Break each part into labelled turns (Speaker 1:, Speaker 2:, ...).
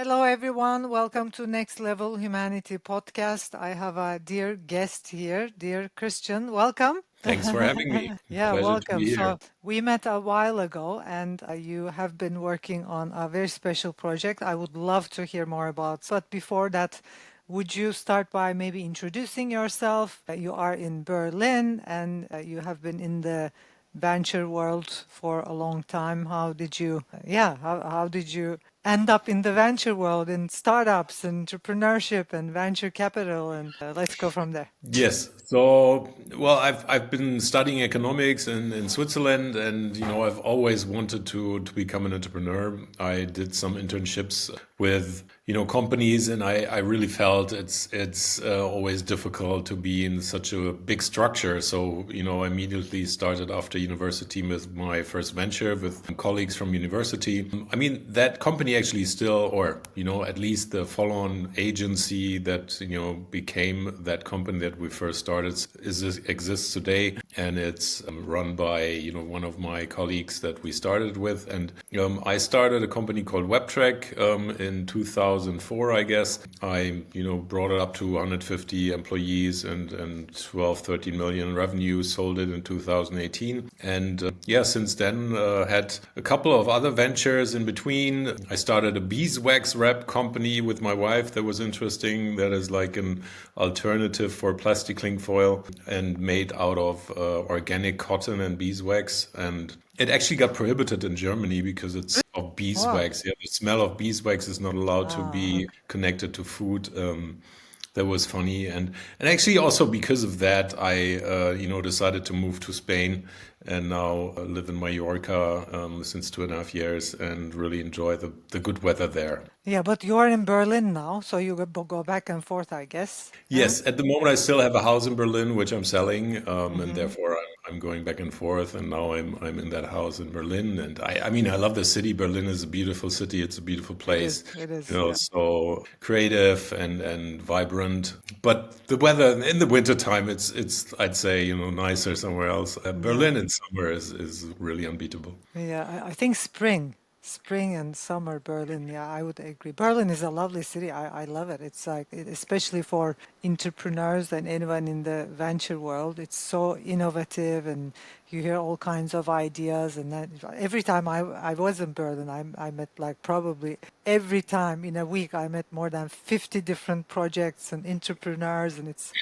Speaker 1: Hello, everyone. Welcome to Next Level Humanity podcast. I have a dear guest here, dear Christian. Welcome.
Speaker 2: Thanks for having me.
Speaker 1: Yeah,
Speaker 2: Pleasure to
Speaker 1: welcome.
Speaker 2: be here.
Speaker 1: So, we met a while ago, and you have been working on a very special project. I would love to hear more about. But before that, would you start by maybe introducing yourself? You are in Berlin, and you have been in the venture world for a long time. How did you, how did you end up in the venture world, in startups, entrepreneurship, and venture capital? And let's go from there.
Speaker 2: Yes. So, well, I've been studying economics in Switzerland, and I've always wanted to become an entrepreneur. I did some internships with companies, and I really felt it's always difficult to be in such a big structure. So I immediately started after university with my first venture with colleagues from university. I mean, that company actually still, or at least the follow-on agency that became that company that we first started exists today, and it's run by one of my colleagues that we started with. And I started a company called WebTrack in 2004, I guess. I brought it up to 150 employees and 12, 13 million revenue. Sold it in 2018, and since then had a couple of other ventures in between. I started a beeswax wrap company with my wife that was interesting. That is like an alternative for plastic cling foil and made out of organic cotton and beeswax. And it actually got prohibited in Germany because it's of
Speaker 1: Wow.
Speaker 2: beeswax. Yeah, the smell of beeswax is not allowed to
Speaker 1: Ah,
Speaker 2: be connected to food. That was funny, and actually also because of that, I decided to move to Spain, and now live in Mallorca since 2.5 years, and really enjoy the good weather there.
Speaker 1: yeah, but you are in Berlin now, so you go back and forth, I guess. Yeah.
Speaker 2: Yes, at the moment I still have a house in Berlin which I'm selling, and
Speaker 1: Hmm.
Speaker 2: therefore I'm going back and forth. And now I'm in that house in Berlin, and I mean I love the city. Berlin is a beautiful city. It's a beautiful
Speaker 1: It is.
Speaker 2: place,
Speaker 1: It is. Yeah.
Speaker 2: so creative and vibrant. But the weather in the wintertime, it's I'd say nicer somewhere else.
Speaker 1: Yeah.
Speaker 2: Berlin in summer is really unbeatable.
Speaker 1: Yeah, I think spring and summer Berlin. Yeah, I would agree. Berlin is a lovely city. I love it. It's like, especially for entrepreneurs and anyone in the venture world, it's so innovative, and you hear all kinds of ideas. And that, every time I was in Berlin, I met, like, probably every time in a week, I met more than 50 different projects and entrepreneurs. And it's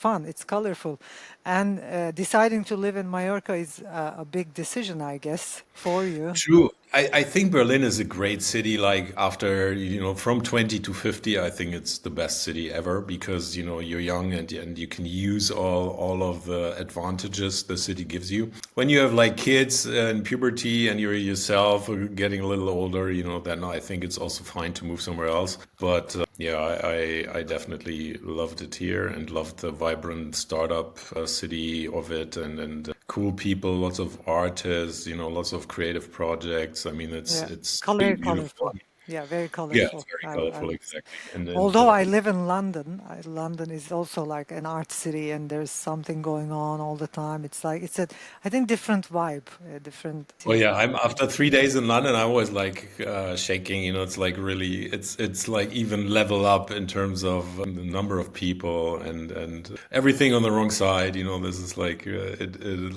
Speaker 1: fun. It's colorful. And deciding to live in Mallorca is a big decision, I guess, for you.
Speaker 2: True. I think Berlin is a great city. Like after, from 20 to 50, I think it's the best city ever because, you're young and you can use all of the advantages the city gives you. When you have like kids and puberty and you're yourself getting a little older, then I think it's also fine to move somewhere else. But yeah, I definitely loved it here and loved the vibrant startup city of it, and cool people, lots of artists, lots of creative projects. I mean,
Speaker 1: Yeah,
Speaker 2: it's
Speaker 1: color,
Speaker 2: really beautiful.
Speaker 1: colorful. Yeah, very
Speaker 2: Yeah,
Speaker 1: colorful.
Speaker 2: it's very
Speaker 1: I
Speaker 2: colorful,
Speaker 1: would say.
Speaker 2: exactly. And
Speaker 1: Although I live in London, London is also like an art city, and there's something going on all the time. It's like, I think, different vibe, different.
Speaker 2: oh yeah, I'm after 3 days in London, I was like shaking. It's like really, it's like even level up in terms of the number of people and everything on the wrong side. This is like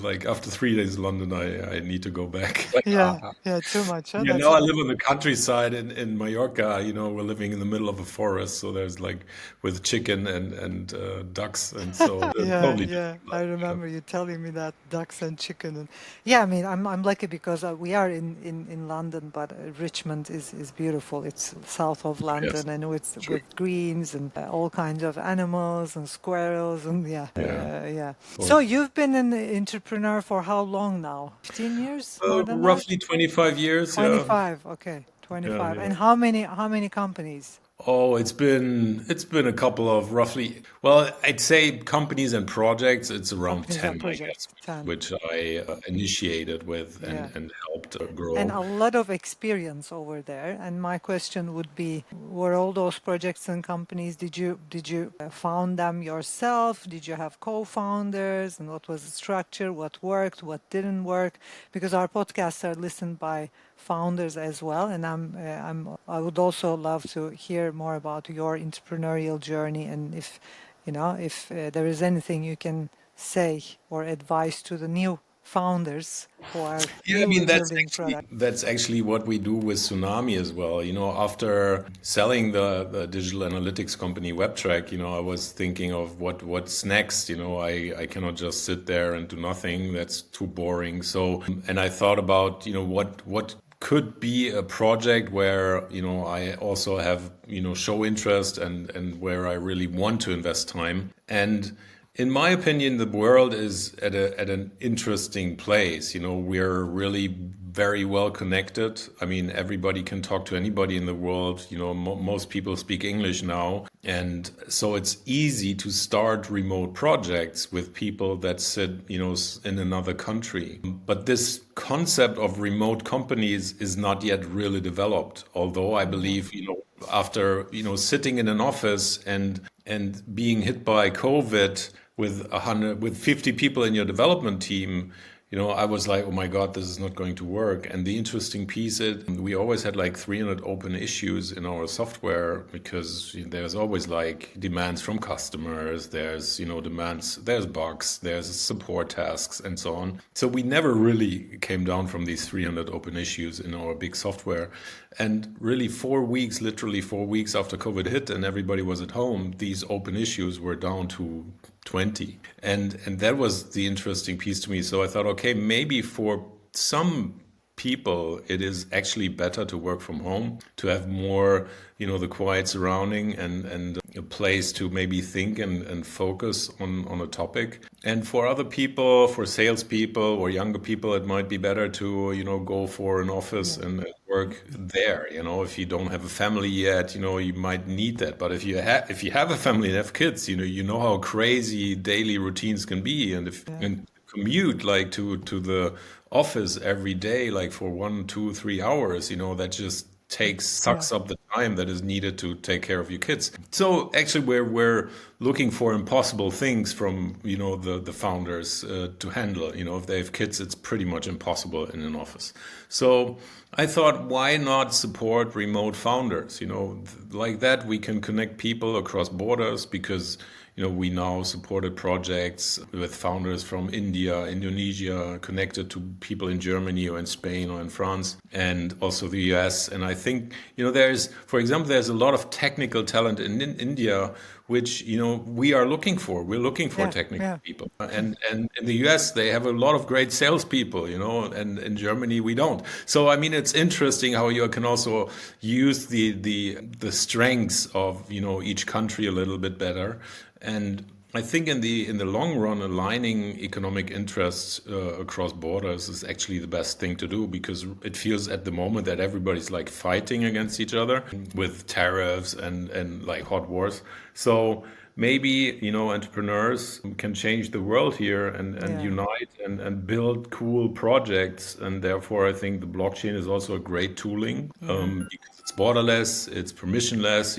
Speaker 2: like after 3 days in London, I need to go back. Like,
Speaker 1: Yeah, yeah, too much, huh?
Speaker 2: now I live on the countryside in Mallorca. We're living in the middle of a forest, so there's like with chicken and ducks, and so there's
Speaker 1: Yeah,
Speaker 2: totally
Speaker 1: yeah,
Speaker 2: different
Speaker 1: I
Speaker 2: life.
Speaker 1: remember you telling me that, ducks and chicken. And yeah, I mean, I'm lucky because we are in London, but Richmond is beautiful. It's south of
Speaker 2: Yes,
Speaker 1: London, and
Speaker 2: true.
Speaker 1: with greens and all kinds of animals and squirrels, and yeah,
Speaker 2: Yeah.
Speaker 1: yeah. So
Speaker 2: Well,
Speaker 1: you've been an entrepreneur for how long now? 15 years? More than that?
Speaker 2: roughly 25 years. Yeah.
Speaker 1: 25. Okay,
Speaker 2: Yeah.
Speaker 1: 25.
Speaker 2: Yeah.
Speaker 1: And how many companies?
Speaker 2: Oh, it's been a couple of roughly, well, I'd say companies and projects, it's around
Speaker 1: Companies
Speaker 2: 10,
Speaker 1: and
Speaker 2: I guess,
Speaker 1: projects, 10.
Speaker 2: which I initiated with
Speaker 1: Yeah.
Speaker 2: and helped
Speaker 1: And
Speaker 2: grow.
Speaker 1: a lot of experience over there. And my question would be, were all those projects and companies, did you found them yourself? Did you have co-founders? And what was the structure? What worked? What didn't work? Because our podcasts are listened by founders as well. And I would also love to hear more about your entrepreneurial journey, and if there is anything you can say or advice to the new founders who are
Speaker 2: Yeah, I
Speaker 1: newly
Speaker 2: mean
Speaker 1: building products.
Speaker 2: that's actually what we do with Tsunami as well. After selling the digital analytics company WebTrack, I was thinking of what's next. I cannot just sit there and do nothing. That's too boring. So, and I thought about, what could be a project where, I also have, show interest and where I really want to invest time. And in my opinion, the world is at an interesting place. We're really very well connected. I mean, everybody can talk to anybody in the world. Most people speak English now, and so it's easy to start remote projects with people that sit, in another country. But this concept of remote companies is not yet really developed. Although I believe, after sitting in an office and being hit by COVID with 50 people in your development team, I was like, oh my God, this is not going to work. And the interesting piece is we always had like 300 open issues in our software because there's always like demands from customers, there's, demands, there's bugs, there's support tasks and so on. So we never really came down from these 300 open issues in our big software. And really 4 weeks, literally 4 weeks after COVID hit and everybody was at home, these open issues were down to 20. And that was the interesting piece to me. So I thought, okay, maybe for some people it is actually better to work from home, to have more, the quiet surrounding and a place to maybe think and focus on a topic. And for other people, for salespeople or younger people, it might be better to, go for an office
Speaker 1: Yeah,
Speaker 2: and work there. If you don't have a family yet, you might need that. But if you have a family and have kids, you know how crazy daily routines can be, and if
Speaker 1: yeah,
Speaker 2: and commute like to the office every day, like for 1, 2, 3 hours, that just
Speaker 1: yeah,
Speaker 2: sucks up the time that is needed to take care of your kids. So actually, we're looking for impossible things from the founders to handle. If they have kids, it's pretty much impossible in an office. So I thought, why not support remote founders? Like that we can connect people across borders because we now supported projects with founders from India, Indonesia, connected to people in Germany or in Spain or in France, and also the US. And I think, for example, there's a lot of technical talent in India, which, we are looking for. We're looking for
Speaker 1: yeah,
Speaker 2: technical
Speaker 1: yeah,
Speaker 2: people. And in the US, they have a lot of great salespeople, and in Germany, we don't. So, I mean, it's interesting how you can also use the strengths of, each country a little bit better. And I think in the long run, aligning economic interests across borders is actually the best thing to do because it feels at the moment that everybody's like fighting against each other with tariffs and like hot wars. So maybe entrepreneurs can change the world here and
Speaker 1: yeah,
Speaker 2: unite and build cool projects. And therefore, I think the blockchain is also a great tooling
Speaker 1: yeah.
Speaker 2: because it's borderless, it's permissionless.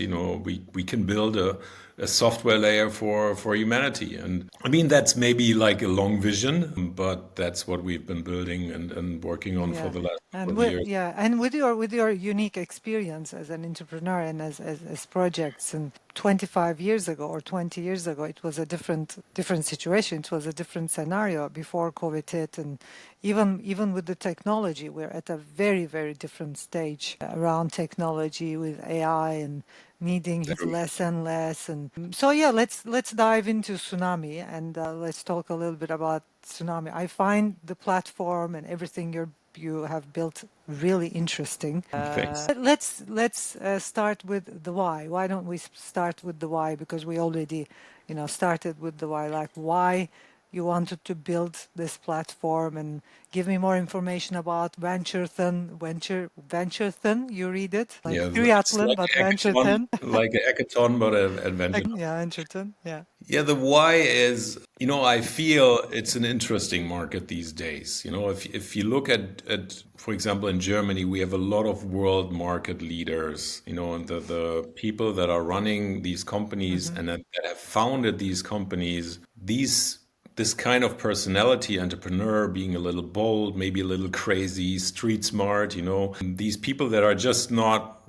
Speaker 2: We can build a software layer for humanity. And I mean, that's maybe like a long vision, but that's what we've been building and working on for
Speaker 1: Yeah,
Speaker 2: the last couple
Speaker 1: and
Speaker 2: of years.
Speaker 1: with your unique experience as an entrepreneur and as projects, and 25 years ago or 20 years ago, it was a different situation. It was a different scenario before COVID hit, and even with the technology, we're at a very different stage around technology with AI and needing it less and less. And so yeah, let's dive into Tsunami, and let's talk a little bit about Tsunami. I find the platform and everything you have built really interesting.
Speaker 2: Thanks.
Speaker 1: Let's start with the why. Why don't we start with the why? Because we already, started with the why. Like, why you wanted to build this platform and give me more information about Venture Thin. You read it like
Speaker 2: Yeah, it's
Speaker 1: triathlon,
Speaker 2: like
Speaker 1: but
Speaker 2: a
Speaker 1: Venture
Speaker 2: hackathon,
Speaker 1: Thin.
Speaker 2: like a hackathon, but an adventure.
Speaker 1: Yeah, Venture Thin. Yeah.
Speaker 2: Yeah, the why is, I feel it's an interesting market these days. If you look at, for example, in Germany, we have a lot of world market leaders, and the people that are running these companies
Speaker 1: Hmm.
Speaker 2: and that have founded these companies, this kind of personality, entrepreneur, being a little bold, maybe a little crazy, street smart, these people that are just not,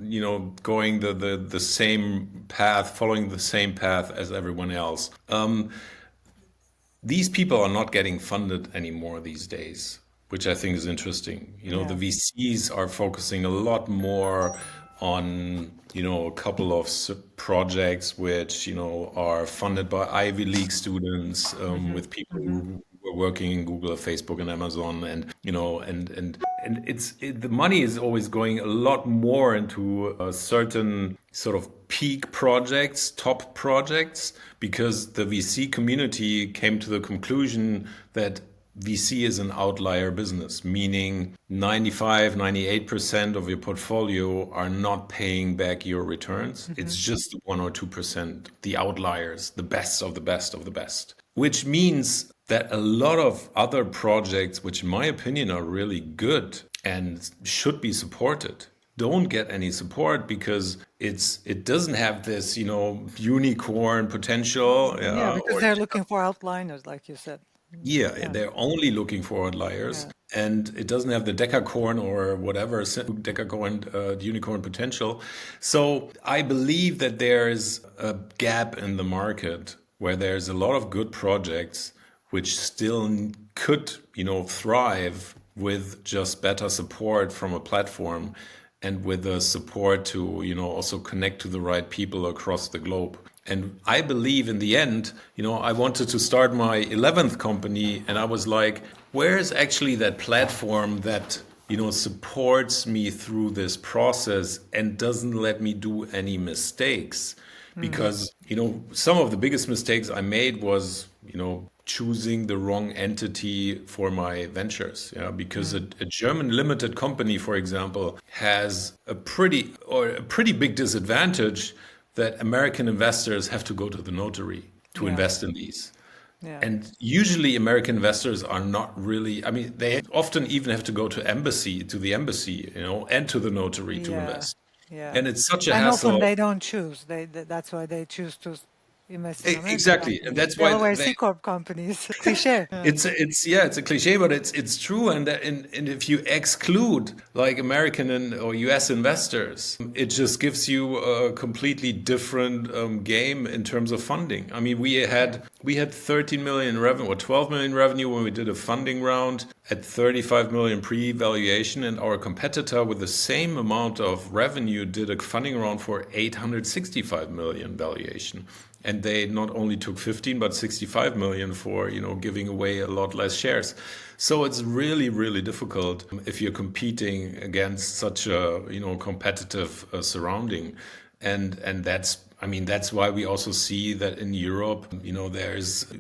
Speaker 2: going the same path, following the same path as everyone else. These people are not getting funded anymore these days, which I think is interesting. The
Speaker 1: Yeah.
Speaker 2: VCs are focusing a lot more on, a couple of projects which, are funded by Ivy League students,
Speaker 1: Hmm.
Speaker 2: with people
Speaker 1: Hmm.
Speaker 2: who were working in Google, Facebook, and Amazon, and the money is always going a lot more into a certain sort of peak projects, top projects, because the VC community came to the conclusion that VC is an outlier business, meaning 95, 98% of your portfolio are not paying back your returns.
Speaker 1: Hmm.
Speaker 2: It's just 1 or 2%, the outliers, the best of the best of the best. Which means that a lot of other projects, which in my opinion are really good and should be supported, don't get any support because it doesn't have this, unicorn potential,
Speaker 1: Yeah,
Speaker 2: yeah,
Speaker 1: because
Speaker 2: or
Speaker 1: they're looking for outliners, like you said.
Speaker 2: yeah,
Speaker 1: Yeah.
Speaker 2: they're only looking for outliers,
Speaker 1: Yeah.
Speaker 2: and it doesn't have the decacorn or whatever decacorn unicorn potential. So I believe that there is a gap in the market where there's a lot of good projects which still could, thrive with just better support from a platform and with the support to, also connect to the right people across the globe. And I believe in the end, I wanted to start my 11th company, and I was like, where is actually that platform that, supports me through this process and doesn't let me do any mistakes?
Speaker 1: Mm.
Speaker 2: Because, some of the biggest mistakes I made was, choosing the wrong entity for my ventures. Yeah, because
Speaker 1: Mm.
Speaker 2: a German limited company, for example, has a pretty big disadvantage that American investors have to go to the notary to
Speaker 1: Yeah.
Speaker 2: invest in these.
Speaker 1: Yeah.
Speaker 2: And usually American investors are not really, I mean, they often even have to go to the embassy, and to the notary to
Speaker 1: Yeah.
Speaker 2: invest.
Speaker 1: Yeah.
Speaker 2: And it's such a
Speaker 1: And often
Speaker 2: hassle.
Speaker 1: they don't choose. That's why they choose to invest in American
Speaker 2: Exactly. And
Speaker 1: companies.
Speaker 2: that's why
Speaker 1: Delaware
Speaker 2: they
Speaker 1: C Corp companies. Cliche. Yeah.
Speaker 2: it's a cliche, but it's true. And if you exclude like American or US investors, it just gives you a completely different game in terms of funding. I mean,
Speaker 1: Yeah.
Speaker 2: we had 13 million revenue or 12 million revenue when we did a funding round at 35 million pre-valuation, and our competitor with the same amount of revenue did a funding round for 865 million valuation, and they not only took 15 but 65 million for giving away a lot less shares. So it's really really difficult if you're competing against such a competitive surrounding. And that's, I mean, that's why we also see that in Europe,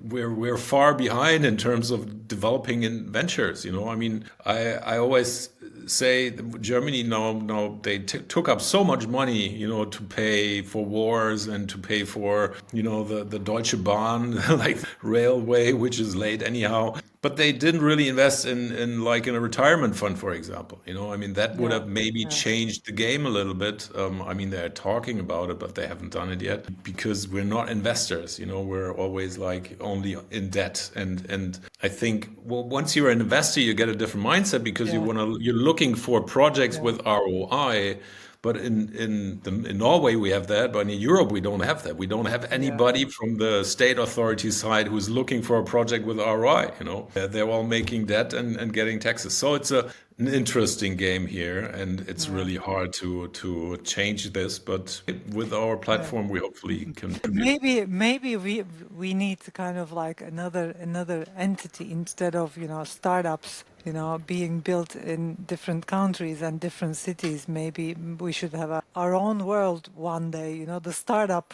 Speaker 2: we're far behind in terms of developing in ventures. I mean, I always say that Germany now they took up so much money, to pay for wars and to pay for the Deutsche Bahn like railway, which is late anyhow. But they didn't really invest in a retirement fund, for example. I mean, that would
Speaker 1: Yeah.
Speaker 2: have maybe
Speaker 1: Yeah.
Speaker 2: changed the game a little bit. I mean, they're talking about it, but they haven't done it yet because we're not investors. We're always like only in debt. And I think, well, once you're an investor, you get a different mindset because
Speaker 1: Yeah.
Speaker 2: you're looking for projects
Speaker 1: Yeah.
Speaker 2: with ROI. But in Norway we have that, but in Europe we don't have that. We don't have
Speaker 1: Yeah.
Speaker 2: anybody from the state authority side who's looking for a project with ROI. They're all making debt and getting taxes. So it's an interesting game here, and it's
Speaker 1: Yeah.
Speaker 2: really hard to change this. But with our
Speaker 1: Yeah.
Speaker 2: platform, we hopefully can contribute.
Speaker 1: Maybe we need to kind of like another entity instead of startups being built in different countries and different cities. Maybe we should have our own world one day. The startup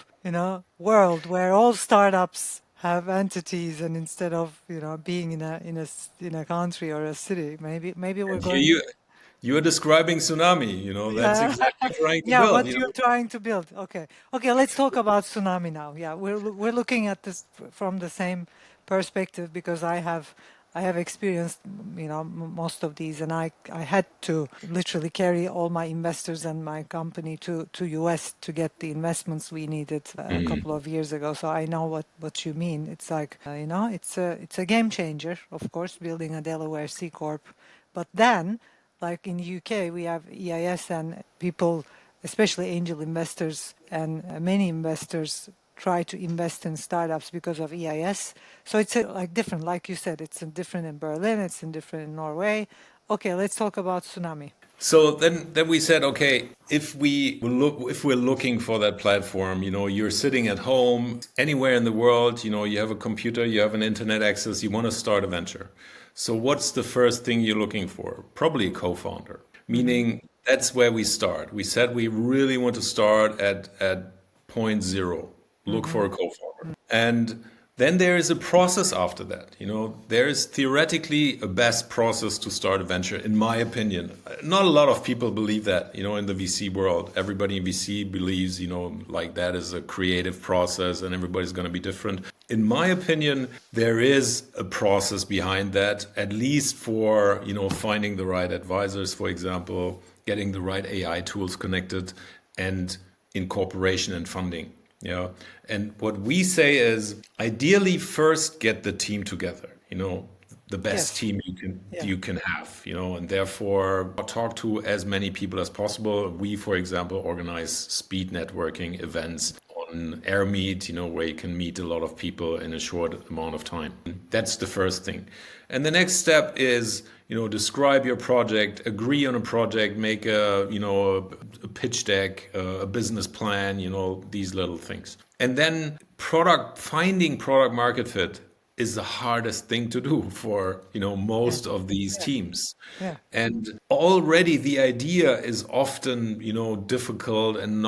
Speaker 1: world where all startups have entities, and instead of being in a country or a city, maybe we're
Speaker 2: And here
Speaker 1: going.
Speaker 2: you're describing Tsunami, that's
Speaker 1: Yeah.
Speaker 2: exactly trying to
Speaker 1: Yeah,
Speaker 2: build,
Speaker 1: what you're trying to build. Okay. Okay, let's talk about Tsunami now. Yeah, we're looking at this from the same perspective because I have experienced, most of these, and I had to literally carry all my investors and my company to US to get the investments we needed a
Speaker 2: Mhm.
Speaker 1: couple of years ago. So I know what you mean. It's like, it's a game changer, of course, building a Delaware C corp. But then, like in UK, we have EIS, and people, especially angel investors and many investors, try to invest in startups because of EIS. So it's like different, like you said, it's different in Berlin, it's different in Norway. Okay, let's talk about Tsunami.
Speaker 2: So then we said, okay, if we're looking for that platform, you're sitting at home anywhere in the world, you have a computer, you have an internet access, you want to start a venture. So what's the first thing you're looking for? Probably a co-founder.
Speaker 1: Hmm.
Speaker 2: Meaning that's where we start. We said we really want to start at point zero. Look
Speaker 1: Hmm.
Speaker 2: for a co-founder. And then there is a process after that. There is theoretically a best process to start a venture, in my opinion. Not a lot of people believe that, in the VC world. Everybody in VC believes, like that is a creative process and everybody's going to be different. In my opinion, there is a process behind that, at least for, finding the right advisors, for example, getting the right AI tools connected, and incorporation and funding. Yeah. And what we say is ideally first get the team together, the best
Speaker 1: Yes.
Speaker 2: team you can
Speaker 1: Yeah.
Speaker 2: you can have, and therefore talk to as many people as possible. We, for example, organize speed networking events on AirMeet, where you can meet a lot of people in a short amount of time. That's the first thing. And the next step is, describe your project, agree on a project, make a pitch deck, a business plan, these little things. And then finding product market fit is the hardest thing to do for,
Speaker 1: Yeah.
Speaker 2: most of these
Speaker 1: Yeah.
Speaker 2: teams.
Speaker 1: Yeah.
Speaker 2: And already the idea is often, difficult and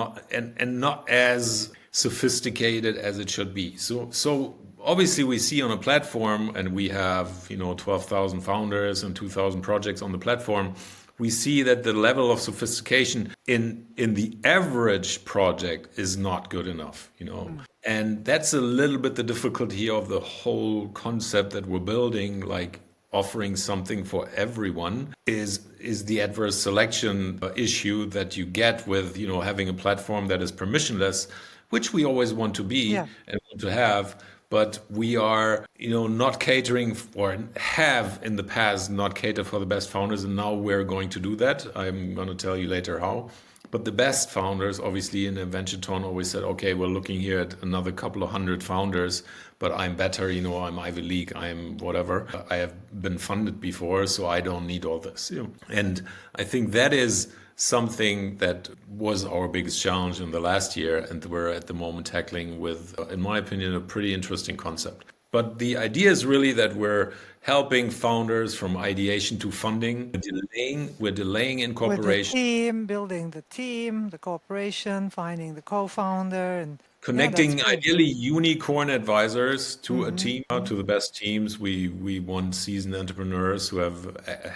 Speaker 2: not as sophisticated as it should be. So obviously we see on a platform, and we have 12,000 founders and 2,000 projects on the platform. We see that the level of sophistication in the average project is not good enough.
Speaker 1: Mm.
Speaker 2: And that's a little bit the difficulty of the whole concept that we're building, like offering something for everyone, is the adverse selection issue that you get with having a platform that is permissionless, which we always want to be
Speaker 1: Yeah.
Speaker 2: and want to have. But we are, not catering, or have in the past not catered for the best founders, and now we're going to do that. I'm going to tell you later how. But the best founders, obviously, in a venture town always said, okay, we're looking here at another couple of hundred founders, but I'm better, I'm Ivy League, I'm whatever. I have been funded before, so I don't need all this. And I think that is something that was our biggest challenge in the last year, and we're at the moment tackling with, in my opinion, a pretty interesting concept. But the idea is really that we're helping founders from ideation to funding. We're delaying
Speaker 1: With the
Speaker 2: incorporation,
Speaker 1: team, building the team, the cooperation, finding the co-founder, and yeah, that's
Speaker 2: connecting
Speaker 1: great.
Speaker 2: ideally unicorn advisors to a
Speaker 1: Hmm.
Speaker 2: team, to the best teams. We want seasoned entrepreneurs who have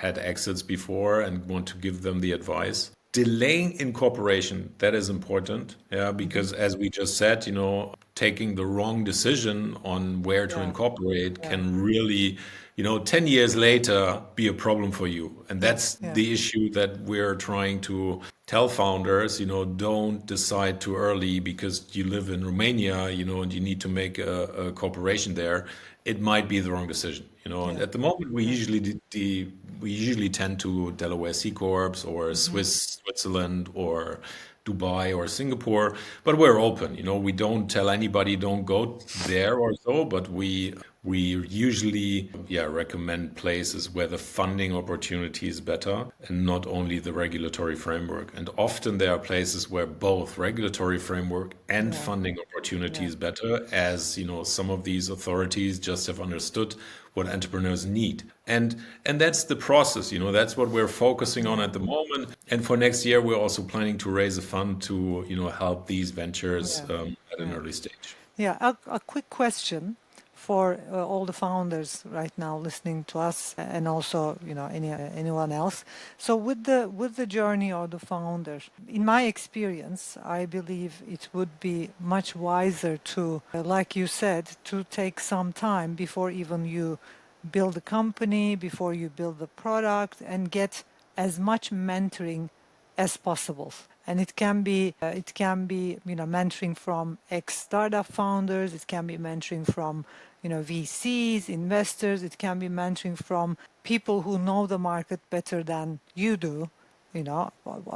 Speaker 2: had exits before and want to give them the advice. Delaying incorporation, that is important, yeah,
Speaker 1: Hmm.
Speaker 2: because as we just said, taking the wrong decision on where to
Speaker 1: Yeah.
Speaker 2: incorporate
Speaker 1: Yeah.
Speaker 2: can really, 10 years later be a problem for you. And
Speaker 1: Yeah.
Speaker 2: that's
Speaker 1: Yeah.
Speaker 2: the issue that we're trying to tell founders, don't decide too early because you live in Romania, and you need to make a corporation there. It might be the wrong decision, and
Speaker 1: Yeah.
Speaker 2: at the moment
Speaker 1: Yeah.
Speaker 2: we usually tend to Delaware C Corps or
Speaker 1: Hmm.
Speaker 2: Switzerland or Dubai or Singapore, but we're open. We don't tell anybody don't go there or so, but we usually, recommend places where the funding opportunity is better and not only the regulatory framework. And often there are places where both regulatory framework and
Speaker 1: Yeah.
Speaker 2: funding opportunity
Speaker 1: Yeah.
Speaker 2: is better, as some of these authorities just have understood what entrepreneurs need. And that's the process, that's what we're focusing on
Speaker 1: Yeah.
Speaker 2: at the moment. And for next year, we're also planning to raise a fund to, help these ventures
Speaker 1: Yeah.
Speaker 2: at an
Speaker 1: Yeah.
Speaker 2: early stage.
Speaker 1: Yeah. A quick question for all the founders right now listening to us, and also anyone else. So with the journey of the founder, in my experience, I believe it would be much wiser to, like you said, to take some time before even you build a company, before you build the product, and get as much mentoring as possible. And it can be mentoring from ex startup founders, it can be mentoring from VCs, investors, it can be mentoring from people who know the market better than you do,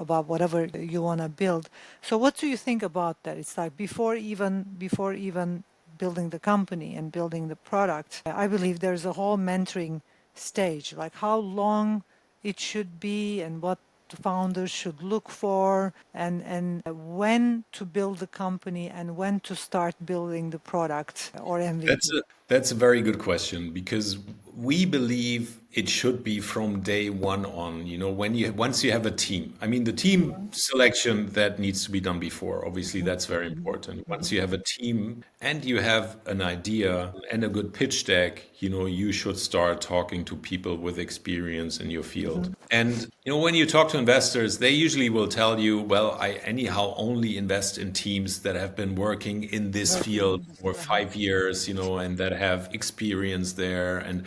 Speaker 1: about whatever you want to build. So what do you think about that? It's like before even building the company and building the product, I believe there's a whole mentoring stage, like how long it should be and what the founders should look for, and when to build the company and when to start building the product or
Speaker 2: That's
Speaker 1: MVP.
Speaker 2: that's a very good question because we believe it should be from day one on. When you once you have a team. I mean, the team selection that needs to be done before. Obviously, that's very important. Once you have a team and you have an idea and a good pitch deck, you should start talking to people with experience in your field. And when you talk to investors, they usually will tell you, well, I anyhow only invest in teams that have been working in this field for 5 years, and that have experience there. And,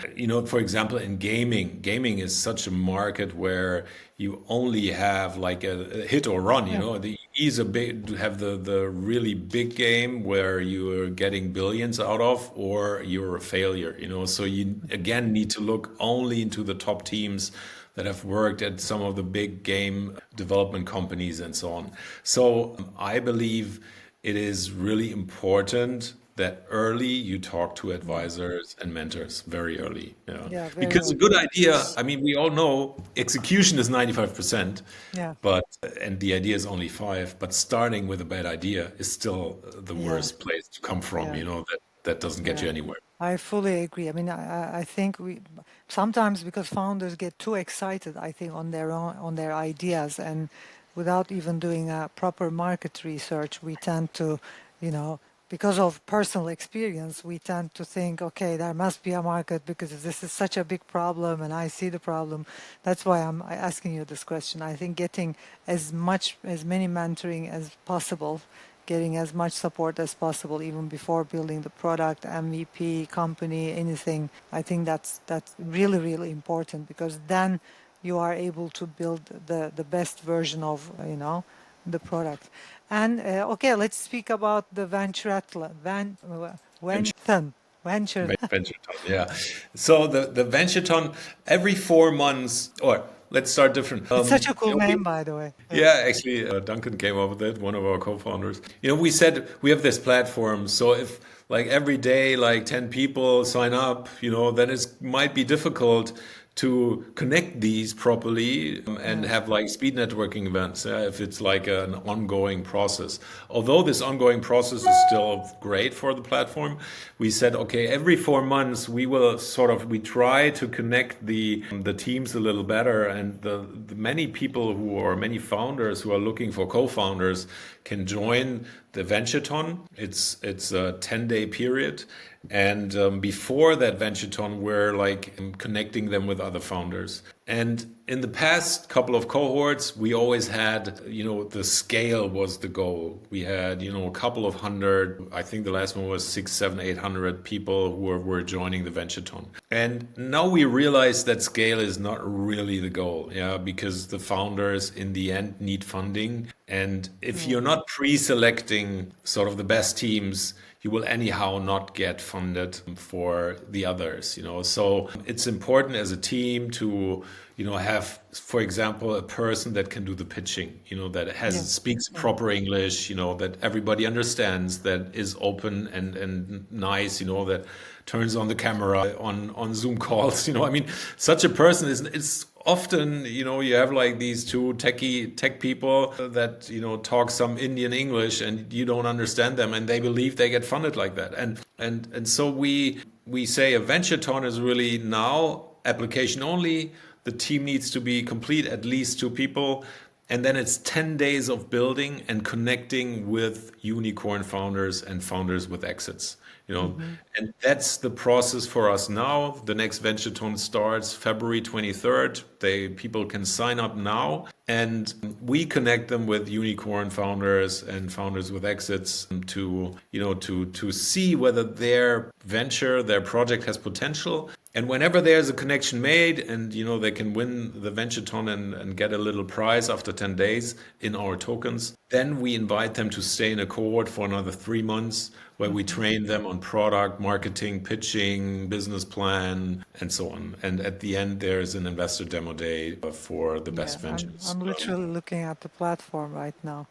Speaker 2: for example, in gaming is such a market where you only have like a hit or run, the is a big to have the really big game where you're getting billions out of, or you're a failure, so you again need to look only into the top teams that have worked at some of the big game development companies and so on. So I believe it is really important that early you talk to advisors and mentors very early.
Speaker 1: Yeah, very
Speaker 2: Because a
Speaker 1: early.
Speaker 2: good idea, I mean, we all know execution is 95%,
Speaker 1: Yeah,
Speaker 2: but and the idea is only five, but starting with a bad idea is still the
Speaker 1: yeah,
Speaker 2: worst place to come from,
Speaker 1: yeah,
Speaker 2: that doesn't get
Speaker 1: yeah.
Speaker 2: you anywhere.
Speaker 1: I fully agree. I mean, I think we sometimes, because founders get too excited, I think, on their ideas, and without even doing a proper market research, we tend to, you know, because of personal experience, we tend to think, okay, there must be a market because this is such a big problem, and I see the problem. That's why I'm asking you this question. I think getting as many mentoring as possible, getting as much support as possible even before building the product, MVP, company, anything. I think that's really, really important, because then you are able to build the best version of the product. And okay, let's speak about the venture.
Speaker 2: Venture-ton, yeah. So the Venture-ton every 4 months, or let's start different.
Speaker 1: It's such a cool name, by the way.
Speaker 2: Yeah, actually, Duncan came up with it, one of our co-founders. We said we have this platform, so if like every day, like 10 people sign up, then it might be difficult to connect these properly, and
Speaker 1: Yeah,
Speaker 2: have like speed networking events, if it's like an ongoing process. Although this ongoing process is still great for the platform, we said, okay, every 4 months we try to connect the teams a little better, and the many people many founders who are looking for co-founders can join the Venture-ton. It's a 10-day period. And before that Venture-ton, we're like connecting them with other founders. And in the past couple of cohorts, we always had, the scale was the goal. We had, a couple of hundred, I think the last one was 600, 700, 800 people who were joining the Venture-ton. And now we realize that scale is not really the goal, yeah, because the founders in the end need funding. And if
Speaker 1: yeah,
Speaker 2: you're not pre-selecting sort of the best teams, you will anyhow not get funded for the others, So it's important as a team to, have, for example, a person that can do the pitching, that
Speaker 1: yeah,
Speaker 2: speaks
Speaker 1: yeah,
Speaker 2: proper English, that everybody understands, that is open and nice, that turns on the camera on Zoom calls, I mean, such a person is often, you have like these two tech people that, talk some Indian English, and you don't understand them, and they believe they get funded like that. And so we say a Venture-ton is really now application only. The team needs to be complete, at least two people. and then it's 10 days of building and connecting with unicorn founders and founders with exits.
Speaker 1: Hmm.
Speaker 2: And that's the process for us now. The next VentureTon starts February 23rd. People can sign up now, and we connect them with unicorn founders and founders with exits to see whether their venture, their project has potential. And whenever there's a connection made and they can win the VentureTon and get a little prize after 10 days in our tokens, then we invite them to stay in a cohort for another 3 months where we
Speaker 1: Hmm.
Speaker 2: train them on product, marketing, pitching, business plan, and so on. And at the end, there's an investor demo day for the
Speaker 1: Yeah,
Speaker 2: best
Speaker 1: I'm
Speaker 2: ventures.
Speaker 1: I'm literally looking at the platform right now,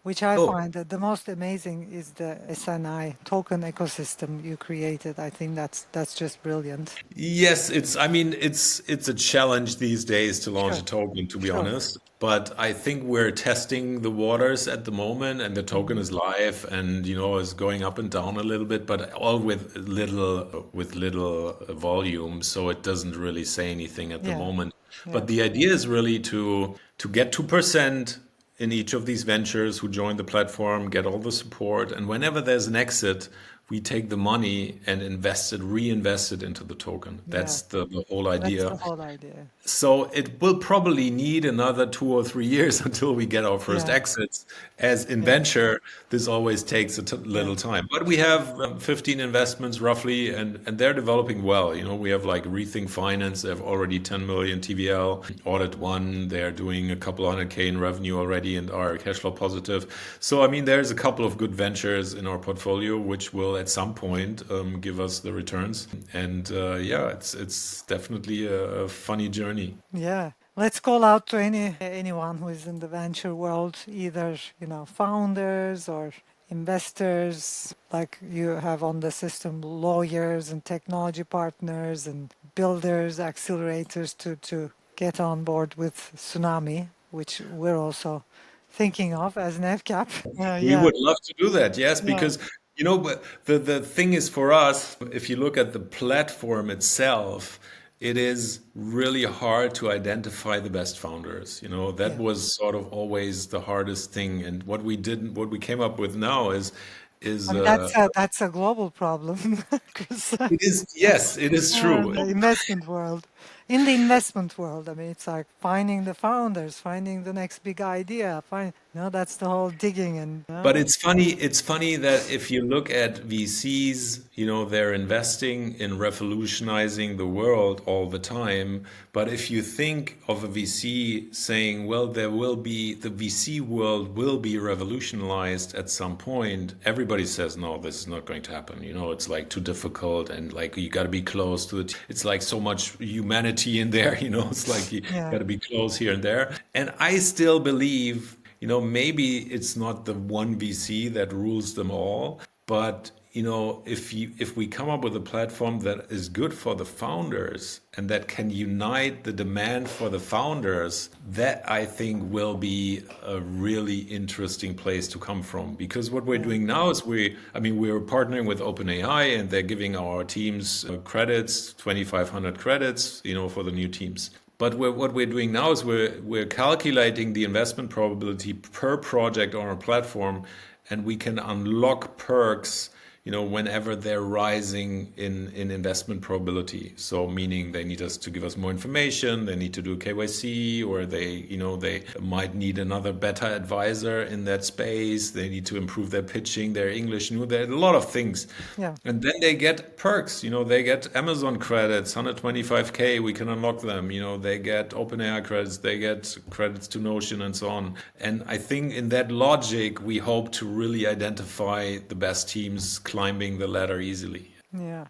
Speaker 1: which I
Speaker 2: Oh,
Speaker 1: find that the most amazing is the SNI token ecosystem you created. I think that's just brilliant.
Speaker 2: yes, I mean, it's a challenge these days to launch a
Speaker 1: Sure,
Speaker 2: token, to be
Speaker 1: sure.
Speaker 2: honest. But I think we're testing the waters at the moment, and the token
Speaker 1: Hmm.
Speaker 2: is live, and is going up and down a little bit, but all with little volume, so it doesn't really say anything at the
Speaker 1: Yeah,
Speaker 2: moment.
Speaker 1: yeah,
Speaker 2: But the idea is really to get 2% in each of these ventures who join the platform, get all the support, and whenever there's an exit, we take the money and reinvest it into the token.
Speaker 1: yeah.
Speaker 2: That's the whole
Speaker 1: That's
Speaker 2: idea.
Speaker 1: the whole idea.
Speaker 2: So it will probably need another 2 or 3 years until we get our first
Speaker 1: Yeah,
Speaker 2: exits. As in
Speaker 1: yeah,
Speaker 2: venture, this always takes a
Speaker 1: yeah,
Speaker 2: little time. But we have 15 investments roughly, and they're developing well. We have like Rethink Finance. They have already 10 million TVL. Audit One, they're doing a couple 100K in revenue already and are cash flow positive. So I mean, there's a couple of good ventures in our portfolio which will at some point give us the returns. And yeah, it's definitely a funny journey.
Speaker 1: yeah. Let's call out to anyone who is in the venture world, either, founders or investors, like you have on the system, lawyers and technology partners and builders, accelerators to get on board with Tsunami, which we're also thinking of as an FCAP.
Speaker 2: We
Speaker 1: Yeah,
Speaker 2: would love to do that, yes,
Speaker 1: yeah,
Speaker 2: because but the thing is for us, if you look at the platform itself, it is really hard to identify the best founders. That
Speaker 1: yeah.
Speaker 2: was sort of always the hardest thing. And what we came up with now
Speaker 1: I
Speaker 2: is
Speaker 1: mean, that's a global problem, Chris.
Speaker 2: it is yes, it is true.
Speaker 1: The investment world. In the investment world, I mean, it's like finding the founders, finding the next big idea. That's the whole digging and,
Speaker 2: But it's funny that if you look at VCs, they're investing in revolutionizing the world all the time. But if you think of a VC saying, well, the VC world will be revolutionized at some point, everybody says, no, this is not going to happen. It's like too difficult and like you got to be close to it. It's like so much humanity in there, it's like you
Speaker 1: yeah,
Speaker 2: got to be close here and there. And I still believe maybe it's not the one VC that rules them all, but if we come up with a platform that is good for the founders and that can unite the demand for the founders, that I think will be a really interesting place to come from. Because what we're
Speaker 1: yeah,
Speaker 2: doing now is we're partnering with OpenAI and they're giving our teams credits, 2,500 credits, for the new teams. But what we're doing now is we're calculating the investment probability per project on our platform, and we can unlock perks, whenever they're rising in investment probability. So meaning they need us to give us more information, they need to do KYC, or they might need another beta advisor in that space. They need to improve their pitching, their English. There are a lot of things.
Speaker 1: yeah.
Speaker 2: And then they get perks, they get Amazon credits, 125K, we can unlock them, they get OpenAI credits, they get credits to Notion and so on. And I think in that logic, we hope to really identify the best teams climbing the ladder easily.
Speaker 1: Yeah.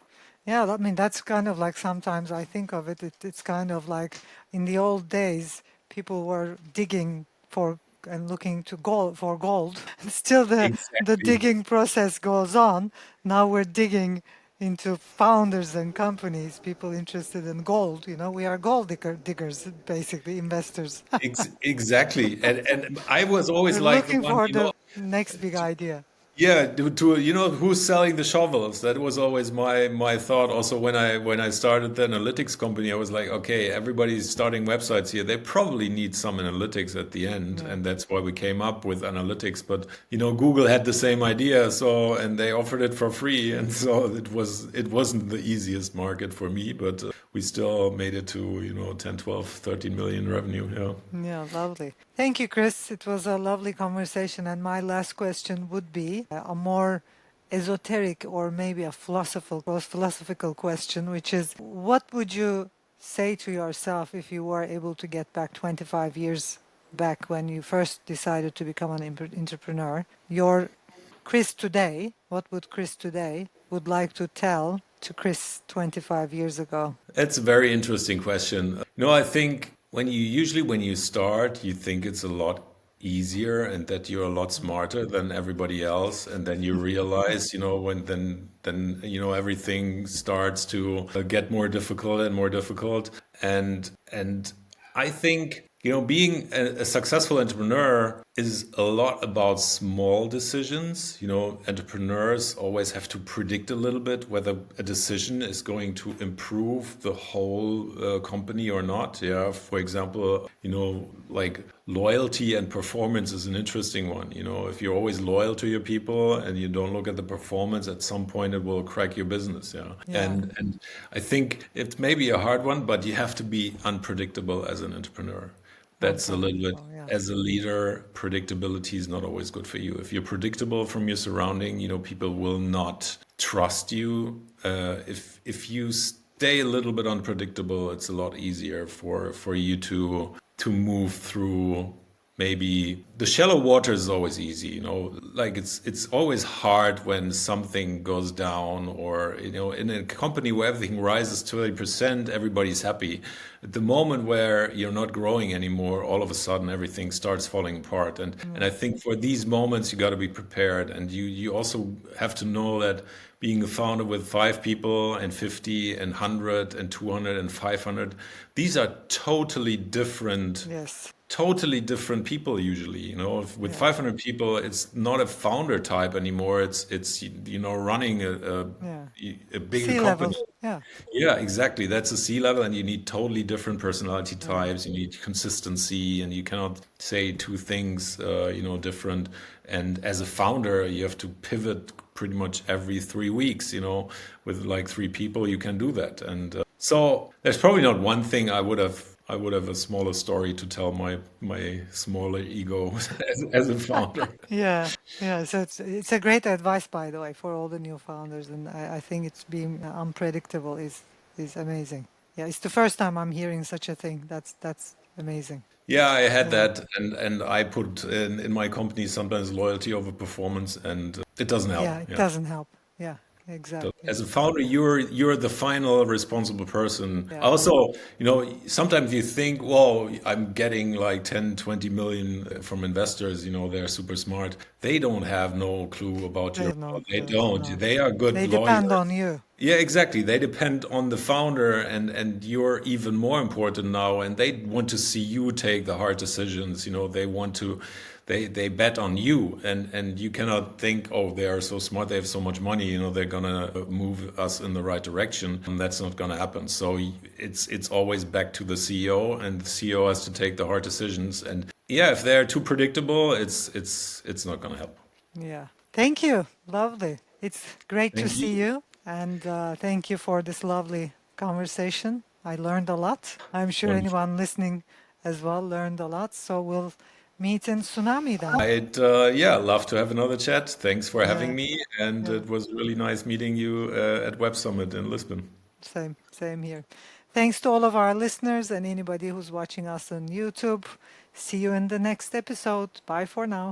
Speaker 1: Yeah, I mean, that's kind of like sometimes I think of it's kind of like in the old days, people were digging for and looking to gold for gold. And still the
Speaker 2: Exactly.
Speaker 1: digging process goes on. Now we're digging into founders and companies, people interested in gold. We are gold diggers, basically, investors.
Speaker 2: Exactly. And I was always
Speaker 1: We're
Speaker 2: like the
Speaker 1: looking
Speaker 2: one,
Speaker 1: for the next big idea.
Speaker 2: Yeah, you know who's selling the shovels? That was always my thought. Also, when I started the analytics company, I was like, okay, everybody's starting websites here. They probably need some analytics at the end,
Speaker 1: Yeah.
Speaker 2: and that's why we came up with analytics. But you know, Google had the same idea, so and they offered it for free, and so it wasn't the easiest market for me, but we still made it to 10, 12, 13 million revenue. Yeah.
Speaker 1: Yeah, lovely. Thank you, Chris. It was a lovely conversation. And my last question would be a more esoteric or maybe a philosophical question, which is what would you say to yourself if you were able to get back 25 years back when you first decided to become an entrepreneur? Your Chris today, what would Chris today would like to tell to Chris 25 years ago?
Speaker 2: It's a very interesting question. No, I think when you start, you think it's a lot easier and that you're a lot smarter than everybody else, and then you realize, when then everything starts to get more difficult and more difficult, and I think, being a successful entrepreneur is a lot about small decisions. Entrepreneurs always have to predict a little bit whether a decision is going to improve the whole company or not. Yeah, for example, like loyalty and performance is an interesting one. If you're always loyal to your people and you don't look at the performance, at some point it will crack your business. Yeah,
Speaker 1: Yeah,
Speaker 2: and I think it's maybe a hard one, but you have to be unpredictable as an entrepreneur. That's a little bit,
Speaker 1: unpredictable. Yeah.
Speaker 2: as a leader, predictability is not always good for you. If you're predictable from your surrounding, people will not trust you. If you stay a little bit unpredictable, it's a lot easier for you to move through. Maybe the shallow water is always easy, like it's always hard when something goes down, or in a company where everything rises 20%, everybody's happy. At the moment where you're not growing anymore, all of a sudden everything starts falling apart. And I think for these moments you got to be prepared, and you also have to know that being a founder with 5 people and 50 and 100 and 200 and 500, these are
Speaker 1: Yes.
Speaker 2: totally different people usually. With
Speaker 1: Yeah.
Speaker 2: 500 people, it's not a founder type anymore. It's running
Speaker 1: Yeah.
Speaker 2: a bigger
Speaker 1: Sea level.
Speaker 2: company.
Speaker 1: Yeah.
Speaker 2: Yeah, exactly. That's a C level, and you need totally different personality
Speaker 1: Yeah.
Speaker 2: types. You need consistency, and you cannot say two things, different. And as a founder, you have to pivot pretty much every 3 weeks. With like 3 people, you can do that. And so there's probably not one thing I would have a smaller story to tell my smaller ego as a founder.
Speaker 1: Yeah. Yeah. So it's a great advice, by the way, for all the new founders, and I think it's being unpredictable is amazing. Yeah, it's the first time I'm hearing such a thing. That's amazing.
Speaker 2: Yeah, I had
Speaker 1: Yeah.
Speaker 2: that, and I put in my company sometimes loyalty over performance, and it doesn't help.
Speaker 1: Yeah, it
Speaker 2: Yeah.
Speaker 1: doesn't help. Yeah,
Speaker 2: So
Speaker 1: exactly.
Speaker 2: as a founder, you're the final responsible person.
Speaker 1: Yeah.
Speaker 2: Also, sometimes you think, well, I'm getting like 10, 20 million from investors, they're super smart. They don't have no clue about
Speaker 1: They
Speaker 2: your,
Speaker 1: have no
Speaker 2: they
Speaker 1: clue.
Speaker 2: don't.
Speaker 1: No.
Speaker 2: They are good
Speaker 1: They depend
Speaker 2: lawyers.
Speaker 1: on you.
Speaker 2: Yeah, exactly. They depend on the founder, and you're even more important now, and they want to see you take the hard decisions. They want to they bet on you, and you cannot think, oh, they are so smart, they have so much money, they're gonna move us in the right direction. And that's not gonna happen. So it's always back to the CEO, and the CEO has to take the hard decisions. And yeah, if they're too predictable, it's not gonna help.
Speaker 1: Yeah. Thank you. Lovely. It's great to
Speaker 2: Thank
Speaker 1: see
Speaker 2: you.
Speaker 1: you. And thank you for this lovely conversation. I learned a lot. I'm sure
Speaker 2: Wonderful.
Speaker 1: anyone listening as well learned a lot. So we'll meet in Tsunami then.
Speaker 2: I'd yeah, love to have another chat. Thanks for having
Speaker 1: Yeah.
Speaker 2: me, and
Speaker 1: Yeah.
Speaker 2: it was really nice meeting you at Web Summit in Lisbon.
Speaker 1: Same here. Thanks to all of our listeners and anybody who's watching us on YouTube. See you in the next episode. Bye for now.